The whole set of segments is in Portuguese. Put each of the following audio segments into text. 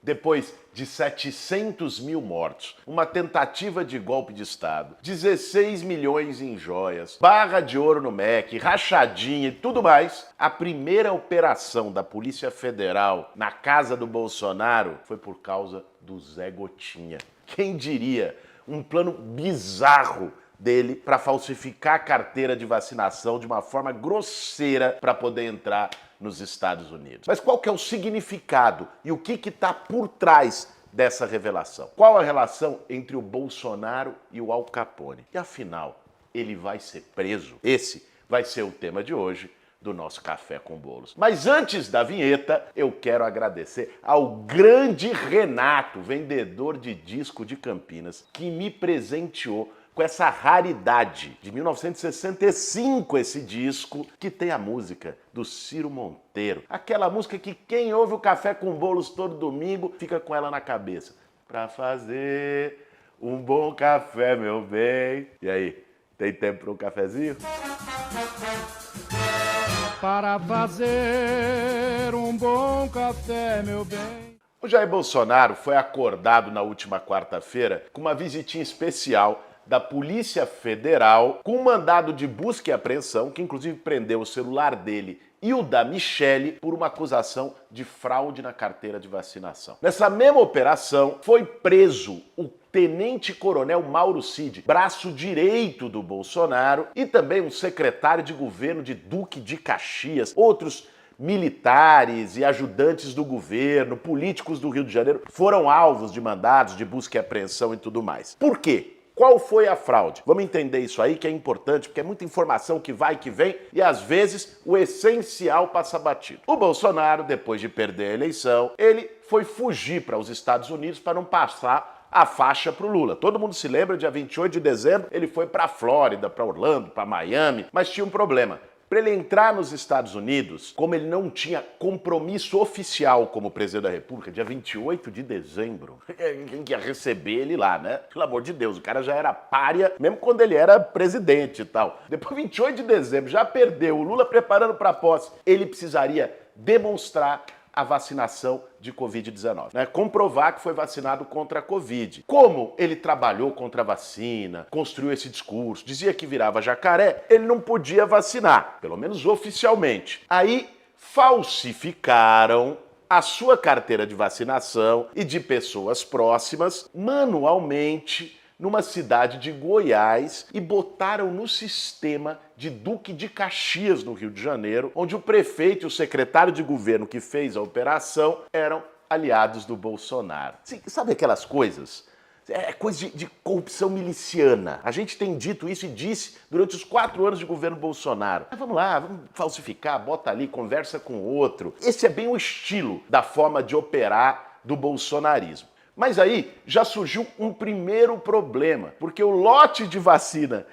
Depois de 700 mil mortos, uma tentativa de golpe de Estado, 16 milhões em joias, barra de ouro no MEC, rachadinha e tudo mais, a primeira operação da Polícia Federal na casa do Bolsonaro foi por causa do Zé Gotinha. Quem diria? Um plano bizarro dele para falsificar a carteira de vacinação de uma forma grosseira para poder entrar nos Estados Unidos. Mas qual que é o significado e o que está por trás dessa revelação? Qual a relação entre o Bolsonaro e o Al Capone? E afinal, ele vai ser preso? Esse vai ser o tema de hoje do nosso Café com Bolos. Mas antes da vinheta, eu quero agradecer ao grande Renato, vendedor de disco de Campinas, que me presenteou com essa raridade de 1965, esse disco, que tem a música do Ciro Monteiro. Aquela música que quem ouve o Café com Bolos todo domingo fica com ela na cabeça. Pra fazer um bom café, meu bem. E aí, tem tempo para um cafezinho? Para fazer um bom café, meu bem. O Jair Bolsonaro foi acordado na última quarta-feira com uma visitinha especial da Polícia Federal com um mandado de busca e apreensão, que inclusive prendeu o celular dele e o da Michelle por uma acusação de fraude na carteira de vacinação. Nessa mesma operação, foi preso o tenente-coronel Mauro Cid, braço direito do Bolsonaro, e também um secretário de governo de Duque de Caxias, outros militares e ajudantes do governo, políticos do Rio de Janeiro, foram alvos de mandados de busca e apreensão e tudo mais. Por quê? Qual foi a fraude? Vamos entender isso aí, que é importante, porque é muita informação que vai e que vem, e às vezes o essencial passa batido. O Bolsonaro, depois de perder a eleição, ele foi fugir para os Estados Unidos para não passar a faixa para o Lula. Todo mundo se lembra, dia 28 de dezembro, ele foi para a Flórida, para Orlando, para Miami, mas tinha um problema. Para ele entrar nos Estados Unidos, como ele não tinha compromisso oficial como presidente da República, dia 28 de dezembro, quem ia receber ele lá, né? Pelo amor de Deus, o cara já era pária, mesmo quando ele era presidente e tal. Depois, 28 de dezembro, já perdeu, o Lula preparando para a posse, ele precisaria demonstrar a vacinação de Covid-19, né? Comprovar que foi vacinado contra a Covid. Como ele trabalhou contra a vacina, construiu esse discurso, dizia que virava jacaré, ele não podia vacinar, pelo menos oficialmente. Aí falsificaram a sua carteira de vacinação e de pessoas próximas manualmente numa cidade de Goiás e botaram no sistema de Duque de Caxias, no Rio de Janeiro, onde o prefeito e o secretário de governo que fez a operação eram aliados do Bolsonaro. Sabe aquelas coisas? É coisa de corrupção miliciana. A gente tem dito isso e disse durante os 4 anos de governo Bolsonaro. Mas vamos lá, vamos falsificar, bota ali, conversa com o outro. Esse é bem o estilo da forma de operar do bolsonarismo. Mas aí já surgiu um primeiro problema, porque o lote de vacina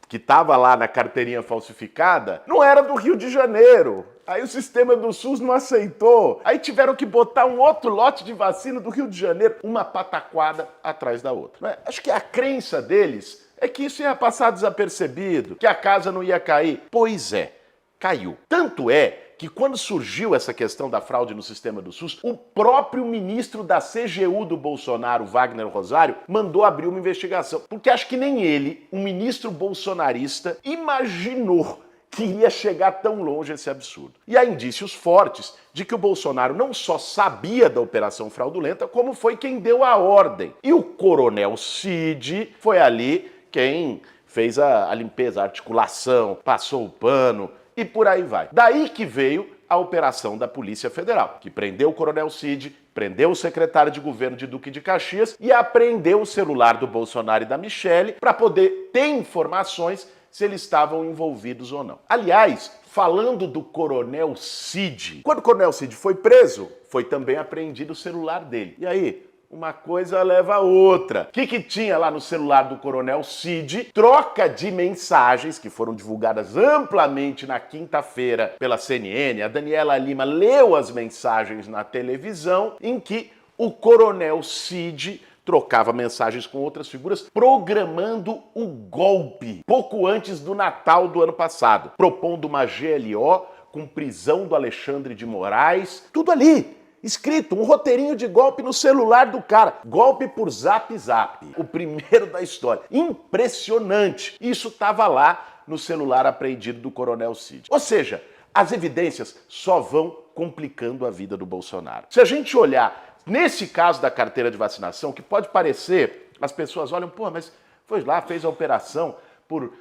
que estava lá na carteirinha falsificada não era do Rio de Janeiro. Aí o sistema do SUS não aceitou. Aí tiveram que botar um outro lote de vacina do Rio de Janeiro, uma pataquada atrás da outra. Acho que a crença deles é que isso ia passar desapercebido, que a casa não ia cair. Pois é, caiu. Tanto é que quando surgiu essa questão da fraude no sistema do SUS, o próprio ministro da CGU do Bolsonaro, Wagner Rosário, mandou abrir uma investigação. Porque acho que nem ele, um ministro bolsonarista, imaginou que ia chegar tão longe esse absurdo. E há indícios fortes de que o Bolsonaro não só sabia da operação fraudulenta, como foi quem deu a ordem. E o coronel Cid foi ali quem fez a limpeza, a articulação, passou o pano, e por aí vai. Daí que veio a operação da Polícia Federal, que prendeu o coronel Cid, prendeu o secretário de governo de Duque de Caxias e apreendeu o celular do Bolsonaro e da Michelle para poder ter informações se eles estavam envolvidos ou não. Aliás, falando do coronel Cid, quando o coronel Cid foi preso, foi também apreendido o celular dele. E aí? Uma coisa leva a outra. O que tinha lá no celular do coronel Cid? Troca de mensagens que foram divulgadas amplamente na quinta-feira pela CNN. A Daniela Lima leu as mensagens na televisão em que o coronel Cid trocava mensagens com outras figuras, programando o golpe pouco antes do Natal do ano passado, propondo uma GLO com prisão do Alexandre de Moraes, tudo ali. escrito, um roteirinho de golpe no celular do cara. Golpe por Zap Zap. O primeiro da história. Impressionante. Isso estava lá no celular apreendido do Coronel Cid. Ou seja, as evidências só vão complicando a vida do Bolsonaro. Se a gente olhar nesse caso da carteira de vacinação, que pode parecer, as pessoas olham, pô, mas foi lá, fez a operação por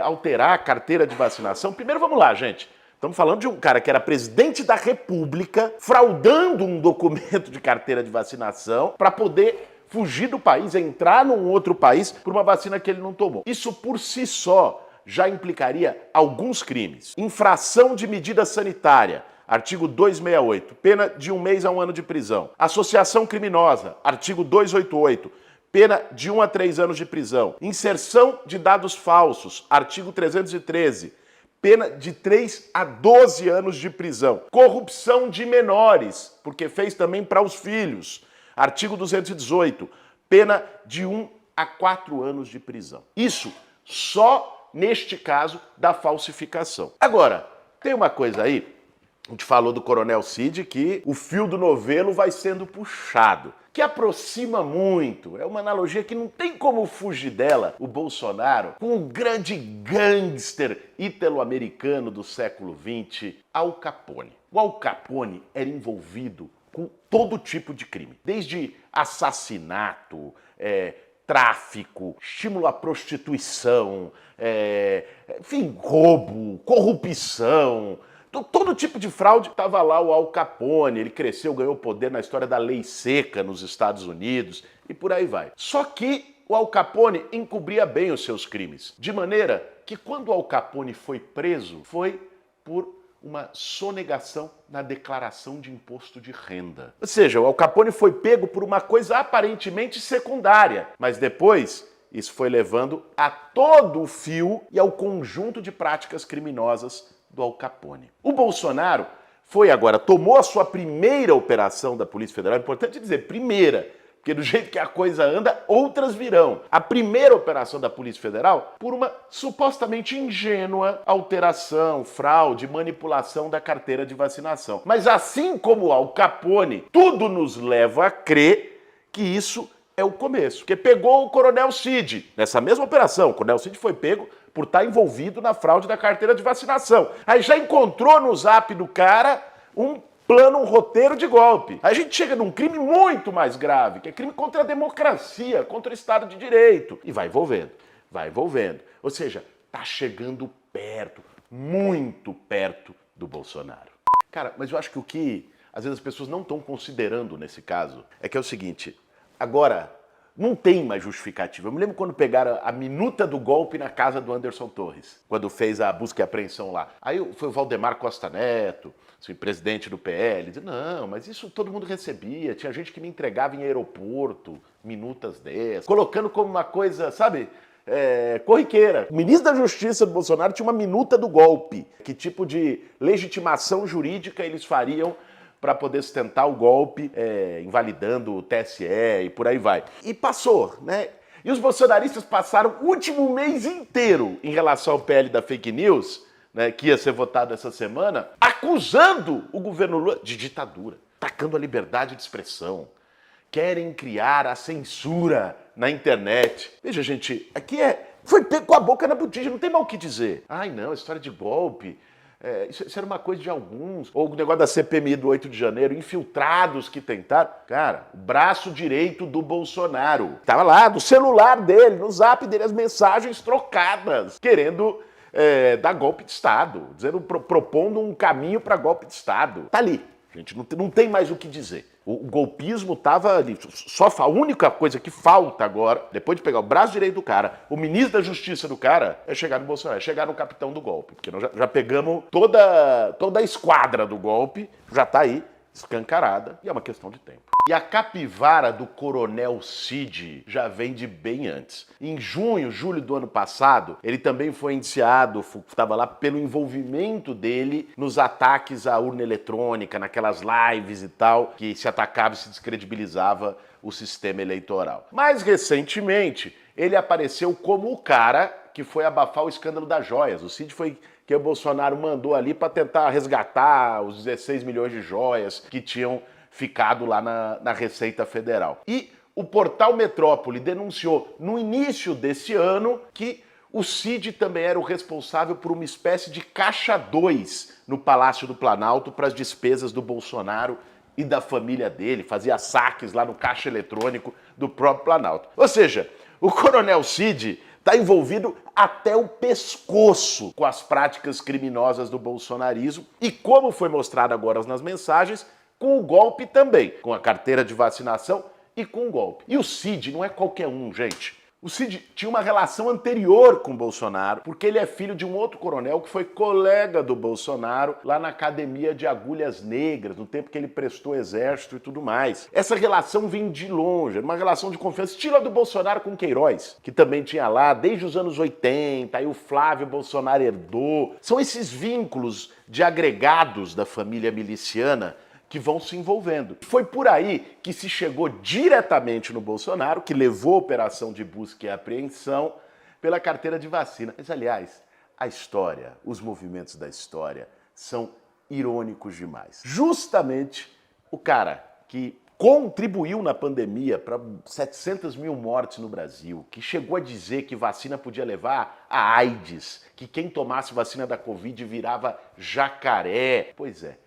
alterar a carteira de vacinação. Primeiro, vamos lá, gente. Estamos falando de um cara que era presidente da República, fraudando um documento de carteira de vacinação para poder fugir do país, entrar num outro país por uma vacina que ele não tomou. Isso por si só já implicaria alguns crimes. Infração de medida sanitária, artigo 268, pena de 1 mês a 1 ano de prisão. Associação criminosa, artigo 288, pena de 1 a 3 anos de prisão. Inserção de dados falsos, artigo 313, pena de 3 a 12 anos de prisão. Corrupção de menores, porque fez também para os filhos, artigo 218, pena de 1 a 4 anos de prisão. Isso só neste caso da falsificação. Agora, tem uma coisa aí, a gente falou do Coronel Cid, que o fio do novelo vai sendo puxado, que aproxima muito, é uma analogia que não tem como fugir dela, o Bolsonaro com o grande gangster italo-americano do século XX, Al Capone. O Al Capone era envolvido com todo tipo de crime, desde assassinato, tráfico, estímulo à prostituição, enfim, roubo, corrupção. Todo tipo de fraude estava lá o Al Capone, ele cresceu, ganhou poder na história da lei seca nos Estados Unidos e por aí vai. Só que o Al Capone encobria bem os seus crimes, de maneira que quando o Al Capone foi preso, foi por uma sonegação na declaração de imposto de renda. Ou seja, o Al Capone foi pego por uma coisa aparentemente secundária, mas depois isso foi levando a todo o fio e ao conjunto de práticas criminosas do Al Capone. O Bolsonaro tomou a sua primeira operação da Polícia Federal, é importante dizer, primeira, porque do jeito que a coisa anda, outras virão. A primeira operação da Polícia Federal por uma supostamente ingênua alteração, fraude, manipulação da carteira de vacinação. Mas assim como o Al Capone, tudo nos leva a crer que isso é o começo. Porque pegou o Coronel Cid. Nessa mesma operação, o Coronel Cid foi pego por estar envolvido na fraude da carteira de vacinação. Aí já encontrou no zap do cara um plano, um roteiro de golpe. Aí a gente chega num crime muito mais grave, que é crime contra a democracia, contra o Estado de Direito. E vai envolvendo, vai envolvendo. Ou seja, tá chegando perto, muito perto do Bolsonaro. Cara, mas eu acho que o que às vezes as pessoas não estão considerando nesse caso é que é o seguinte, agora não tem mais justificativa. Eu me lembro quando pegaram a minuta do golpe na casa do Anderson Torres, quando fez a busca e apreensão lá. Aí foi o Valdemar Costa Neto, assim, presidente do PL, disse, não, mas isso todo mundo recebia, tinha gente que me entregava em aeroporto, minutas dessas, colocando como uma coisa, sabe, corriqueira. O ministro da Justiça do Bolsonaro tinha uma minuta do golpe. Que tipo de legitimação jurídica eles fariam para poder sustentar o golpe, invalidando o TSE e por aí vai. E passou, né? E os bolsonaristas passaram o último mês inteiro em relação ao PL da fake news, né, que ia ser votado essa semana, acusando o governo Lula de ditadura, atacando a liberdade de expressão. Querem criar a censura na internet. Veja, gente, aqui foi pego com a boca na botija, não tem mal o que dizer. Ai, não, história de golpe. Isso era uma coisa de alguns. Ou o negócio da CPMI do 8 de janeiro, infiltrados que tentaram. Cara, o braço direito do Bolsonaro. Tava lá, no celular dele, no zap dele, as mensagens trocadas, querendo dar golpe de Estado, propondo um caminho para golpe de Estado. Tá ali, gente, não tem mais o que dizer. O golpismo estava ali. Só a única coisa que falta agora, depois de pegar o braço direito do cara, o ministro da Justiça do cara, é chegar no Bolsonaro, é chegar no capitão do golpe. Porque nós já pegamos toda a esquadra do golpe, já está aí, escancarada, e é uma questão de tempo. E a capivara do Coronel Cid já vem de bem antes. Em julho do ano passado, ele também foi indiciado, estava lá pelo envolvimento dele nos ataques à urna eletrônica, naquelas lives e tal, que se atacava e se descredibilizava o sistema eleitoral. Mais recentemente, ele apareceu como o cara que foi abafar o escândalo das joias. O Cid foi que o Bolsonaro mandou ali para tentar resgatar os 16 milhões de joias que tinham ficado lá na Receita Federal. E o portal Metrópole denunciou no início desse ano que o Cid também era o responsável por uma espécie de caixa 2 no Palácio do Planalto para as despesas do Bolsonaro e da família dele, fazia saques lá no caixa eletrônico do próprio Planalto. Ou seja, o Coronel Cid está envolvido até o pescoço com as práticas criminosas do bolsonarismo e, como foi mostrado agora nas mensagens, com o golpe também, com a carteira de vacinação e com o golpe. E o Cid não é qualquer um, gente. O Cid tinha uma relação anterior com o Bolsonaro, porque ele é filho de um outro coronel que foi colega do Bolsonaro lá na Academia de Agulhas Negras, no tempo que ele prestou exército e tudo mais. Essa relação vem de longe, era uma relação de confiança, estilo a do Bolsonaro com Queiroz, que também tinha lá desde os anos 80, aí o Flávio Bolsonaro herdou. São esses vínculos de agregados da família miliciana que vão se envolvendo. Foi por aí que se chegou diretamente no Bolsonaro, que levou a operação de busca e apreensão pela carteira de vacina. Mas, aliás, a história, os movimentos da história são irônicos demais. Justamente o cara que contribuiu na pandemia para 700 mil mortes no Brasil, que chegou a dizer que vacina podia levar a AIDS, que quem tomasse vacina da Covid virava jacaré. Pois é.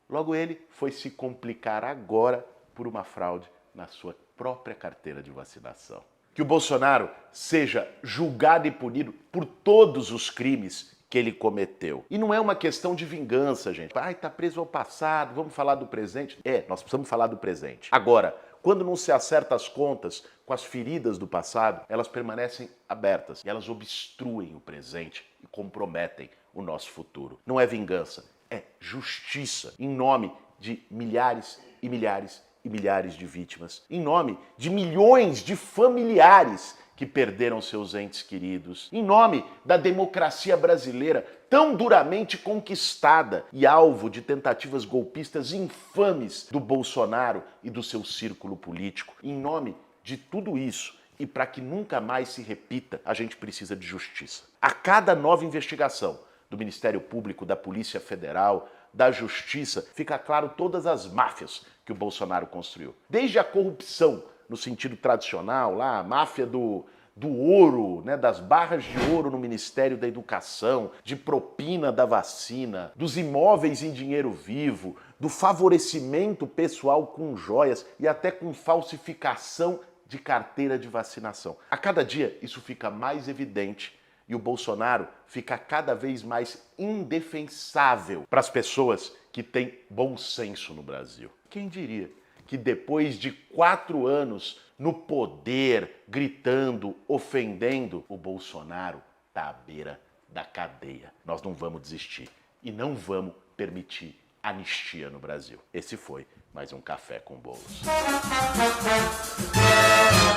Logo ele foi se complicar agora por uma fraude na sua própria carteira de vacinação. Que o Bolsonaro seja julgado e punido por todos os crimes que ele cometeu. E não é uma questão de vingança, gente. Ai, tá preso ao passado, vamos falar do presente. Nós precisamos falar do presente. Agora, quando não se acerta as contas com as feridas do passado, elas permanecem abertas e elas obstruem o presente e comprometem o nosso futuro. Não é vingança. É justiça, em nome de milhares e milhares e milhares de vítimas, em nome de milhões de familiares que perderam seus entes queridos, em nome da democracia brasileira tão duramente conquistada e alvo de tentativas golpistas infames do Bolsonaro e do seu círculo político. Em nome de tudo isso, e para que nunca mais se repita, a gente precisa de justiça. A cada nova investigação do Ministério Público, da Polícia Federal, da Justiça, fica claro todas as máfias que o Bolsonaro construiu. Desde a corrupção, no sentido tradicional, lá, a máfia do ouro, né, das barras de ouro no Ministério da Educação, de propina da vacina, dos imóveis em dinheiro vivo, do favorecimento pessoal com joias e até com falsificação de carteira de vacinação. A cada dia isso fica mais evidente e o Bolsonaro fica cada vez mais indefensável para as pessoas que têm bom senso no Brasil. Quem diria que depois de 4 anos no poder, gritando, ofendendo, o Bolsonaro está à beira da cadeia. Nós não vamos desistir e não vamos permitir anistia no Brasil. Esse foi mais um Café com Bolos.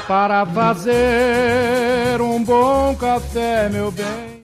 Para fazer um bom café, meu bem.